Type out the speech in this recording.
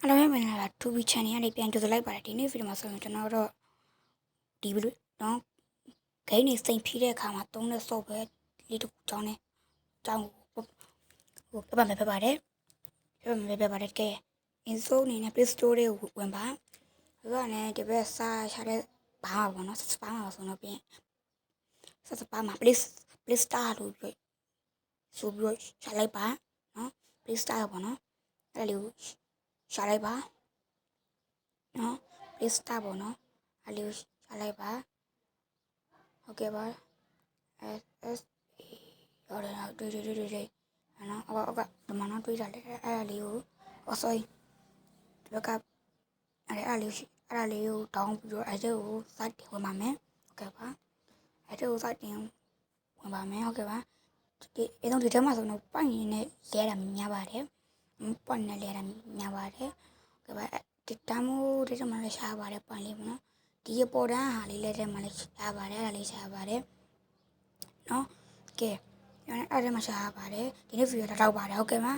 အားလုံးပဲမင်္ဂလာပါ 2B channel ကနေပြန်ကြိုဆိုလိုက်ပါတယ်ဒီနေ့ဗီဒီယိုမှာဆိုရင်ကျွန်တော်တို့ဒီဗီဒီယိုတော့ဂိမ်းနေစိန်ဖြီးတဲ့အခါမှာသုံးတဲ့ software လေးတစ်ခုကြောင်းဟိုပြပါမယ်ပြပါတယ်ကဲ install အနေနဲ့ Play Store လေးကိုဝင်ပါပြီးတော့လည်းဒီဘက်စာရှာတဲ့ဘာမှပေါ့နော်စပါးမှာဆိုတော့ပြင်စပါးမှာ Play Store လို့ပြောဆိုပြီးတော့ရှာလိုက်ပါနော် Play Store ပေါ့နော်အဲ့လေးကိုရှာလိုက်ပါနော် Play Store ပေါ့နော်အဲ့လေးကိုရှာလိုက်ပါဟုတ်ကဲ့ပါ S A ရော်တယ်တွေ့နော်အောက်ကဒီမှာတော့တွေးတာလေအဲ့လေးကိုsorry ဒီဘက်ကအဲ့လေးကိုတောင်းပြီးတော့အဲ့ဒါကိုစတင်ဝင်ပါမယ်ဟုတ်ကဲ့ပါအဲ့ဒါကိုစတင်ဝင်ပါမယ်ဟုတ်ကဲ့ပါဒီအဲ့တော့ဒီထဲမှာဆိုတော့ပိုင်ရင်းနဲ့လဲတာများပါတယ်ပွန်နဲ့လဲတာများပါတယ်ကဲပါဒီတမ်းမိုးဒီထဲမှာလည်းရှားပါတယ်ပွန်လေးပေါ့နော်ဒီပေါ်တန်းဟာလေးလဲထဲမှာလည်းရှားပါတယ်အဲ့ဒါလေးရှားပါတယ်နော်ကဲအဲ့ဒါမှာရှားပါတယ်ဒီနေ့ဗီဒီယိုတော့ပါတယ်ဟုတ်ကဲ့ပါ